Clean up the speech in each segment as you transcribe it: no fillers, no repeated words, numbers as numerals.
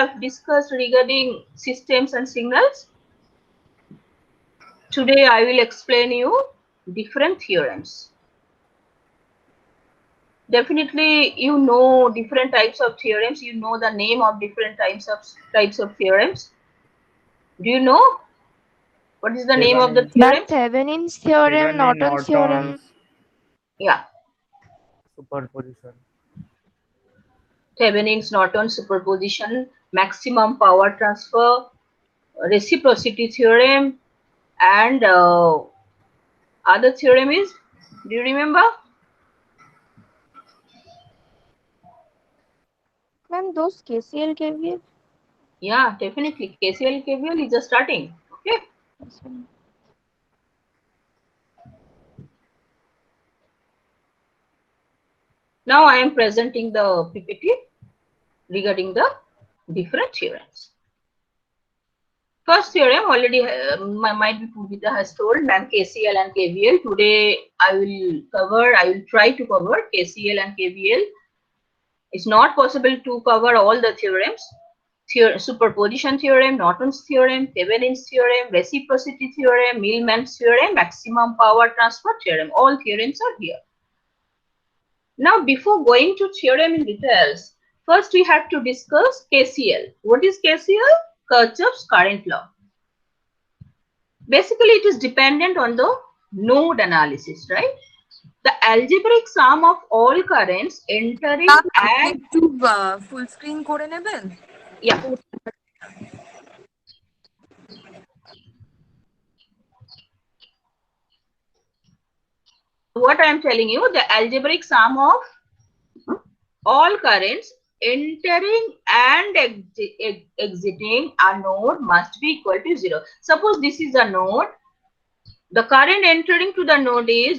have discussed regarding systems and signals. Today I will explain you different theorems. Definitely you know different types of theorems. You know the name of different types of theorems. Do you know what is the name of the Thevenin, theorem? Ma'am, Thevenin's theorem, Thevenin, Norton's theorem. Norton's Yeah, superposition. Thevenin's Norton superposition, maximum power transfer, reciprocity theorem, and other theorem is, do you remember? Ma'am, those KCL, KVL. Yeah, definitely. KCL, KVL is just starting. Okay. Yes, ma'am. Now I am presenting the PPT regarding the different theorems. First theorem already might be Pujita has told, ma'am, KCL and KVL. Today I will try to cover KCL and KVL. It's not possible to cover all the theorems. Superposition theorem, Norton's theorem, Thevenin's theorem, reciprocity theorem, Millman's theorem, maximum power transfer theorem. All theorems are here. Now, before going to theorem in details, first we have to discuss KCL. What is KCL? Kirchhoff's current law. Basically, it is dependent on the node analysis, right? The algebraic sum of all currents entering and একটু full screen করে নেবেন yeah. What I am telling you, the algebraic sum of all currents entering and exiting a node must be equal to 0. Suppose this is a node. The current entering to the node is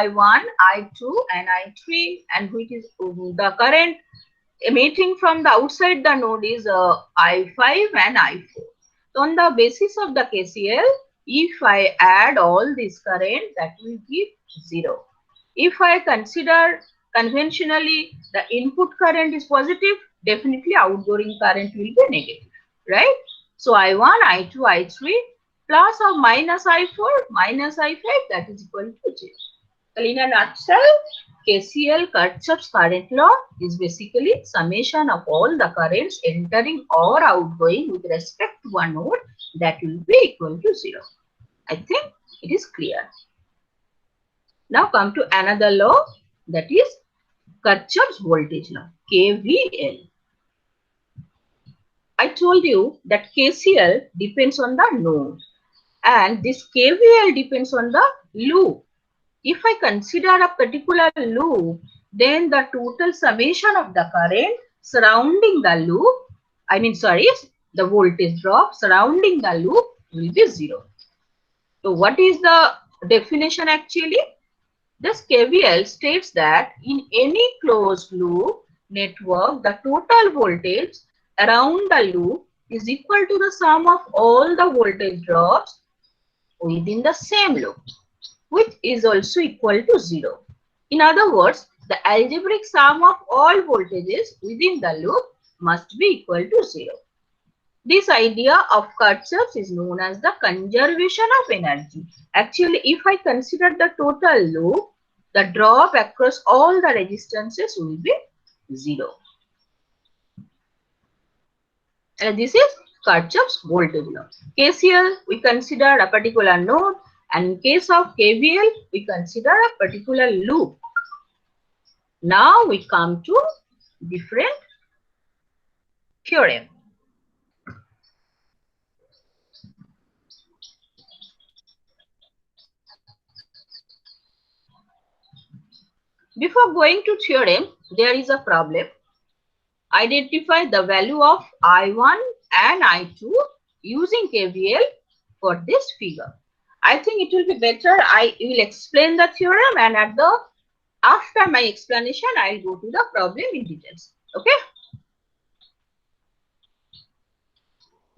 I1, I2 and I3, and which is the current emitting from the outside the node is I5 and I4. So on the basis of the KCL, if I add all this current, that will give 0. If I consider conventionally the input current is positive, definitely outgoing current will be negative, right? So I1, I2, I3 plus or minus I4 minus I5, that is equal to 0. So in a nutshell, KCL, Kirchhoff's current law, is basically summation of all the currents entering or outgoing with respect to one node, that will be equal to 0. I think it is clear. Now come to another law, that is Kirchhoff's voltage law, KVL. I told you that KCL depends on the node and this KVL depends on the loop. If I consider a particular loop, then the total summation of the current surrounding the loop, the voltage drop surrounding the loop will be 0. So what is the definition actually? This KVL states that in any closed loop network, the total voltage around the loop is equal to the sum of all the voltage drops within the same loop, which is also equal to 0. In other words, the algebraic sum of all voltages within the loop must be equal to 0. This idea of Kirchhoff's is known as the conservation of energy. Actually, if I consider the total loop, the drop across all the resistances will be 0. And this is Kirchhoff's voltage law. KCL, we consider a particular node, and in case of KVL, we consider a particular loop. Now we come to different theorem. Before going to theorem, there is a problem. Identify the value of I1 and I2 using KVL for this figure. I think it will be better I will explain the theorem, and after my explanation I will go to the problem in details. Okay.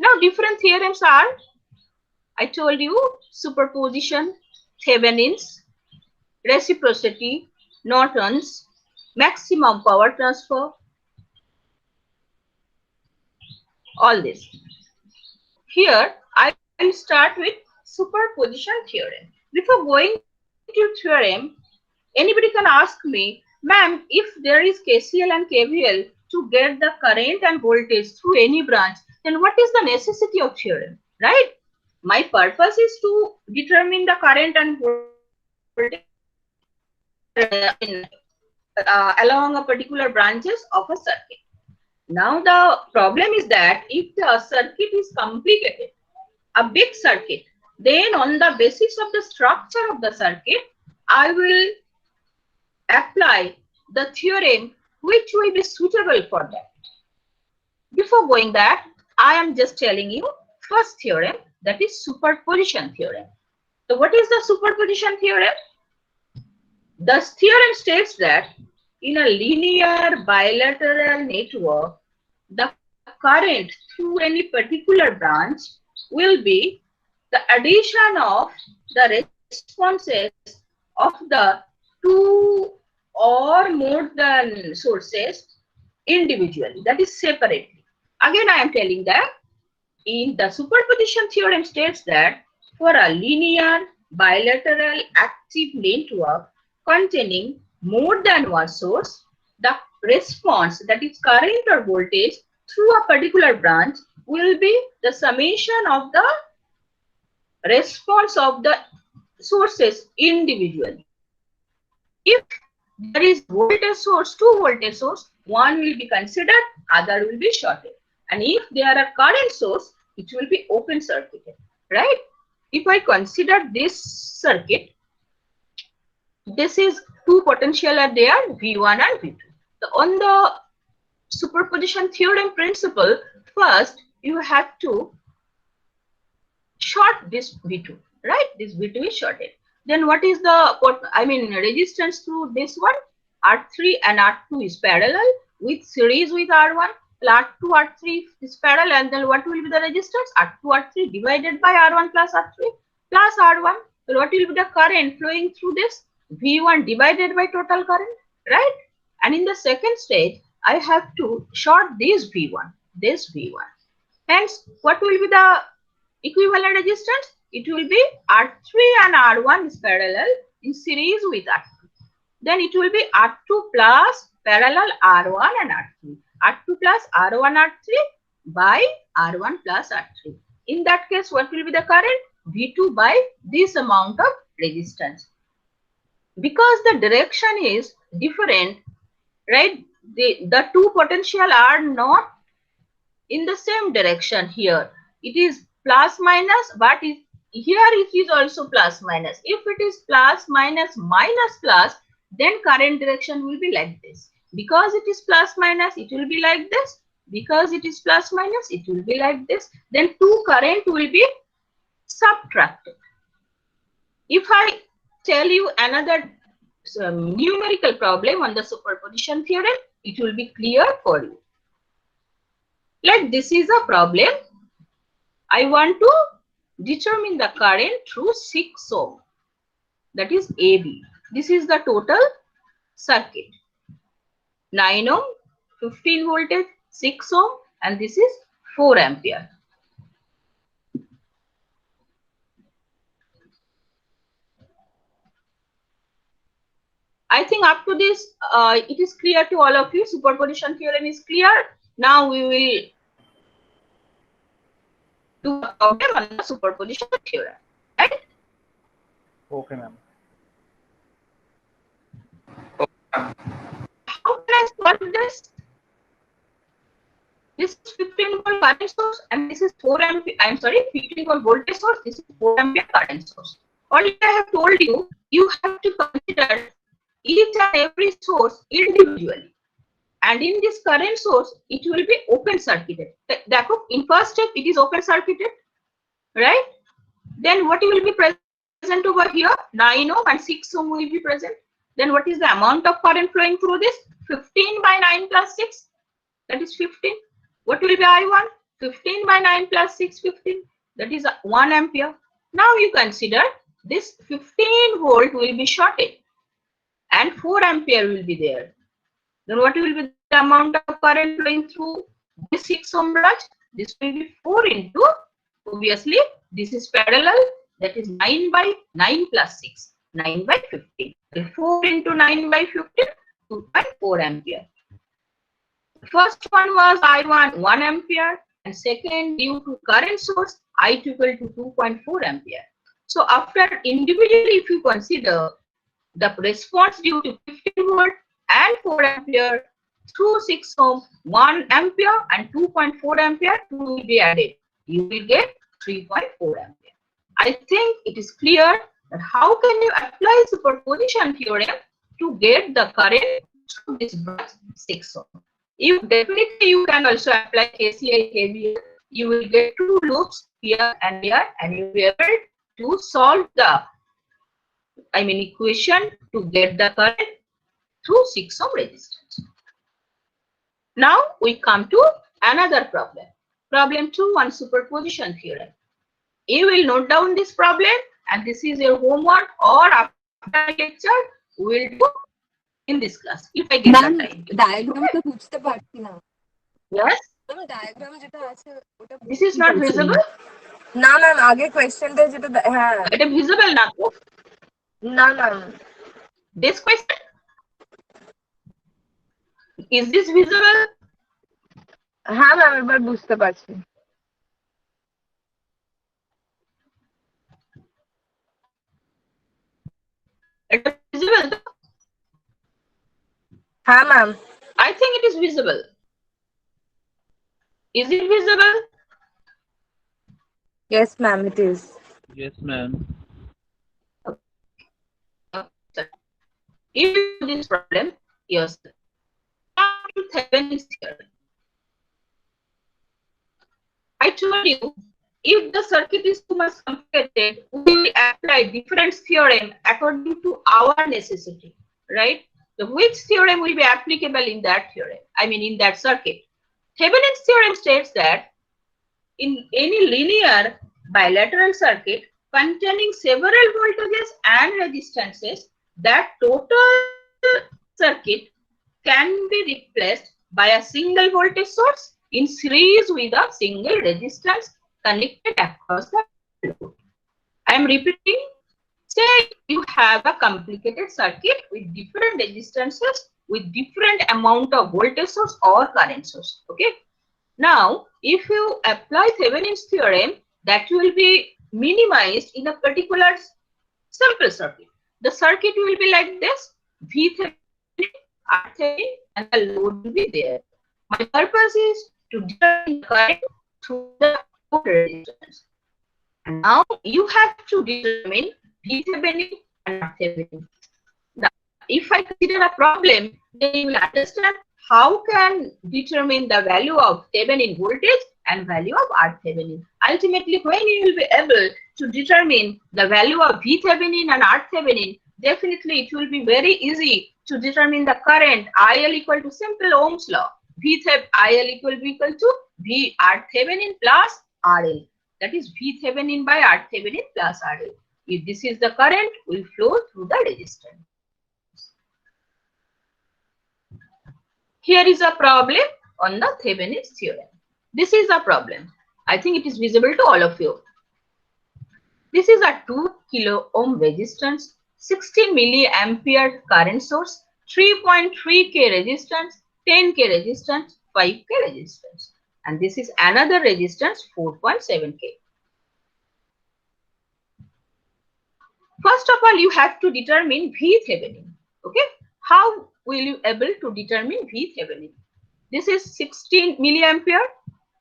Now different theorems are, I told you, superposition, Thevenin's, reciprocity, Norton's, maximum power transfer, all this. Here I will start with superposition theorem. Before going to theorem, anybody can ask me, ma'am, if there is KCL and KVL to get the current and voltage through any branch, then what is the necessity of theorem, right? My purpose is to determine the current and voltage along a particular branches of a circuit. Now the problem is that if the circuit is complicated, a big circuit, then on the basis of the structure of the circuit, I will apply the theorem which will be suitable for that. Before going that, I am just telling you first theorem, that is superposition theorem. So what is the superposition theorem? The theorem states that in a linear bilateral network, the current through any particular branch will be the addition of the responses of the two or more than sources individually, that is separately. Again, I am telling that in the superposition theorem states that for a linear bilateral active network containing more than one source, the response, that is current or voltage through a particular branch, will be the summation of the response of the sources individually. If there is voltage source, two voltage source, one will be considered, other will be shorted. And if there are current source, it will be open circuited, right? If I consider this circuit, this is two potential are there, V1 and V2. So on the superposition theorem principle, first you have to short this V2, right? This V2 is shorted. Then what is the, resistance through this one? R3 and R2 is parallel with series with R1. R2, R3 is parallel, and then what will be the resistance? R2, R3 divided by R1 plus R3 plus R1. So what will be the current flowing through this? V1 divided by total current, right? And in the second stage, I have to short this V1, this V1. Hence, what will be the equivalent resistance? It will be R3 and R1 is parallel in series with R2. Then it will be R2 plus parallel R1 and R3. R2 plus R1 R3 by R1 plus R3. In that case, what will be the current? V2 by this amount of resistance. Because the direction is different, right? The two potential are not in the same direction here. It is plus minus, but here it is also plus minus. If it is plus minus minus plus, then current direction will be like this. Because it is plus minus, it will be like this. Because it is plus minus, it will be like this. Then two current will be subtracted. If I tell you another numerical problem on the superposition theorem, it will be clear for you. Like this is a problem. I want to determine the current through 6 ohm. That is AB. This is the total circuit. 9 ohm, 15 voltage, 6 ohm, and this is 4 ampere. I think up to this, it is clear to all of you. Superposition theorem is clear. Now we will do a problem on the superposition theorem, right? Okay, ma'am. How can I solve this? This is 15 volt current source and this is 4 ampere. I'm sorry, 15 volt voltage source. This is 4 ampere current source. Already I have told you, you have to consider each and every source individually. And in this current source, it will be open circuited. In first step, it is open circuited, right? Then what will be present over here? 9 ohm and 6 ohm will be present. Then what is the amount of current flowing through this? 15 by 9 plus 6, that is 15. What will be I1? 15 by 9 plus 6, 15. That is 1 ampere. Now you consider this 15 volt will be shorted and 4 ampere will be there. Then what will be the amount of current flowing through this 6 ohm branch? This will be 4 into, obviously, this is parallel, that is 9 by 9 plus 6, 9 by 15. 4 into 9 by 15, 2.4 ampere. First one was I1 1 ampere, and second, due to current source, I2 equal to 2.4 ampere. So after individually, if you consider the response due to 15 volt and 4 ampere through 6 ohm, 1 ampere and 2.4 ampere, 2 will be added. You will get 3.4 ampere. I think it is clear that how can you apply superposition theorem to get the current through this branch 6 ohm. You definitely you can also apply KCL, KVL. You will get 2 loops here, and you will be able to solve the equation to get the current through 6 ohm resistance. Now we come to another problem. Problem 2 on superposition theorem. You will note down this problem, and this is your homework, or after lecture we will do in this class if I get the time. Diagram তো বুঝতে পারছি না। Yes, ma'am diagram যেটা আছে ওটা this is not visible. না ma'am আগে কোশ্চেনটা যেটা হ্যাঁ এটা visible না তো? না ma'am This question, is this visible? হ্যাঁ ম্যাম এবার বুঝতে পারছি। It is visible. হ্যাঁ ma'am I think it is visible. Is it visible? yes ma'am it is. Yes, ma'am. If you do this problem yourself, come to Thevenin's theorem. I told you, if the circuit is too much complicated, we will apply different theorem according to our necessity, right? So which theorem will be applicable in that theorem? In that circuit. Thevenin's theorem states that in any linear bilateral circuit containing several voltages and resistances, that total circuit can be replaced by a single voltage source in series with a single resistance connected across the load. I am repeating. Say you have a complicated circuit with different resistances with different amount of voltage source or current source. Okay. Now, if you apply Thevenin's theorem, that will be minimized in a particular simple circuit. The circuit will be like this: VThevenin, RThevenin, and the load will be there. My purpose is to determine current through the load resistance. Now you have to determine VThevenin and RThevenin. Now, if I consider a problem, then you will understand how can determine the value of Thevenin voltage and value of RThevenin. Ultimately, when you will be able to determine the value of VThevenin and RThevenin, definitely it will be very easy to determine the current. IL equal to simple Ohm's law. IL equal to V RThevenin plus RL. That is VThevenin by RThevenin plus RL. If this is the current, will flow through the resistance. Here is a problem on the Thevenin's theorem. This is a problem. I think it is visible to all of you. This is a 2 kilo ohm resistance, 60 milliampere current source, 3.3k resistance, 10k resistance, 5k resistance. And this is another resistance, 4.7k. First of all, you have to determine VThevenin. Okay. How will you able to determine VThevenin? This is 16 milliampere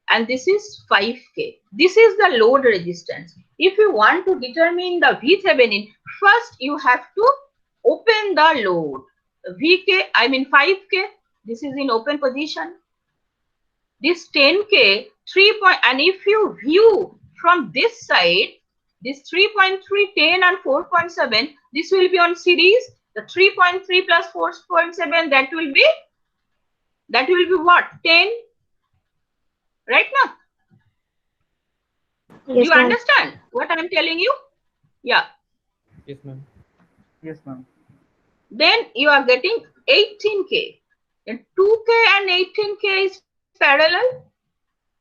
and this is 5k. This is the load resistance. If you want to determine the VThevenin, first you have to open the load. 5k, this is in open position. This 10k, and if you view from this side, this 3.3, 10 and 4.7, this will be on series. The 3.3 plus 4.7, that will be what? 10, right now? Yes, Do you ma'am. understand what I am telling you? Yeah. Yes, ma'am. Yes, ma'am. Then you are getting 18k. And 2k and 18k is parallel.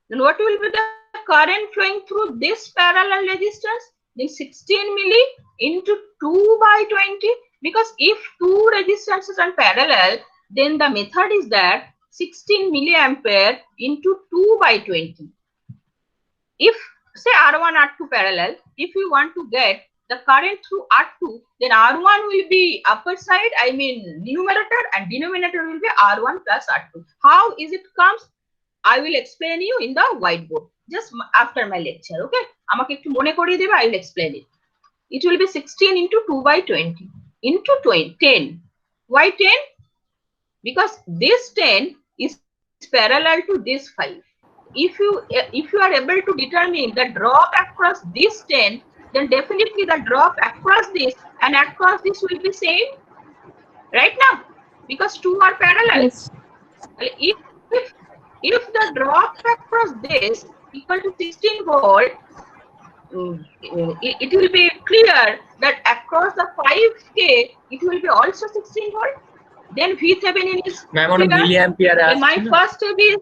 then what will be the current flowing through this parallel resistance? Then 16 milli into 2 by 20. Because if two resistances are parallel, then the method is that 16 milliampere into 2 by 20. If say R1, R2 parallel, if you want to get the current through R2, then R1 will be upper side, I mean numerator, and denominator will be R1 plus R2. How is it comes? I will explain you in the whiteboard just after my lecture. Okay, আমাকে একটু মনে করিয়ে দেবে, I will explain it. It will be 16 into 2 by 20 into 10. Why 10? Because this 10 is parallel to this 5. If you are able to determine the drop across this 10, then definitely the drop across this and across this will be same, right now, because two are parallel. Yes. If the drop across this equal to 16 volt, it will be clear that across the 5K it will be also 16 volt. Then VThevenin is milliampere clear. My first step is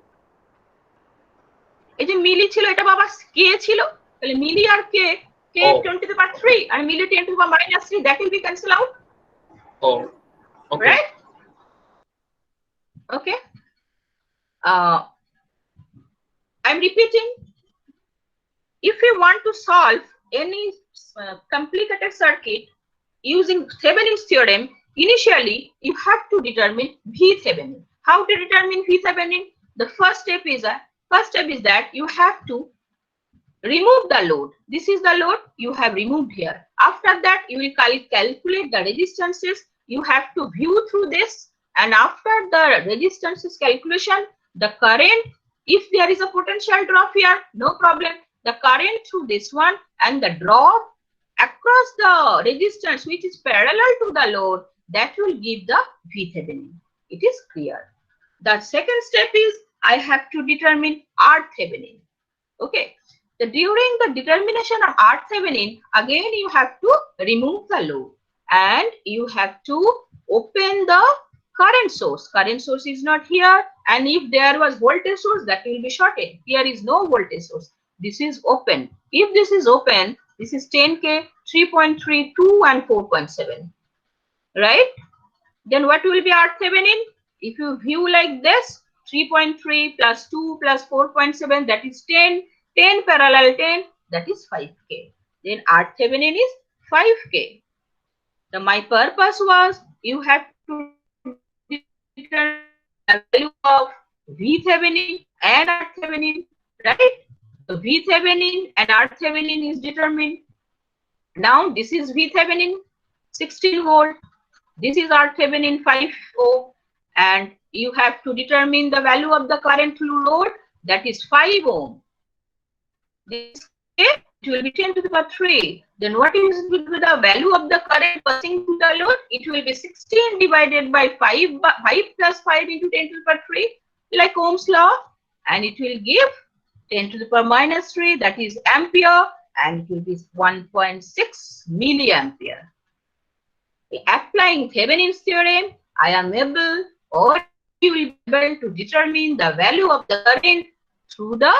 এই যে মিলি ছিল এটা বাবা কে ছিল, তাহলে মিলি আর কে 10 to the power 3 and milli 10 to the power -3, that will be cancel out. Oh, okay. Right? Okay. I'm repeating. If you want to solve any complicated circuit using Thevenin's theorem, initially you have to determine VThevenin. How to determine VThevenin? The first step is that you have to remove the load. This is the load you have removed here. After that, you will calculate the resistances. You have to view through this, and after the resistances calculation, the current, if there is a potential drop here, no problem. The current through this one and the drop across the resistance which is parallel to the load, that will give the VThevenin. It is clear. The second step is I have to determine RThevenin. Okay. So during the determination of RThevenin, again you have to remove the load and you have to open the current source. Current source is not here, and if there was voltage source, that will be shorted. Here is no voltage source. This is open. If this is open, this is 10K, 3.32 and 4.7. Right? Then what will be RThevenin? If you view like this, 3.3 plus 2 plus 4.7, that is 10. 10 parallel 10, that is 5K. Then RThevenin is 5K. So my purpose was you have to determine the value of VThevenin and RThevenin, right? So VThevenin and RThevenin is determined. Now this is VThevenin 16 volt. This is RThevenin 5 ohm, and you have to determine the value of the current through load, that is 5 ohm. This it will be 10 to the power 3. Then what is the value of the current passing through the load? It will be 16 divided by 5 plus 5 into 10 to the power 3, like Ohm's law, and it will give 10 to the power -3, that is ampere, and it will be 1.6 milliampere. Applying Thevenin's theorem, I am able, or you will be able to determine the value of the current through the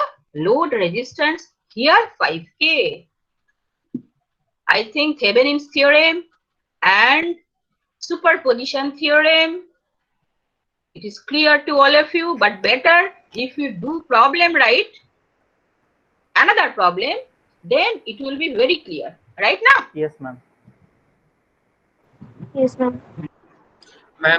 load resistance, here 5K. I think Thevenin's theorem and superposition theorem, it is clear to all of you, but better if you do problem right, another problem, then it will be very clear. Right now? Yes, ma'am. Yes, ma'am.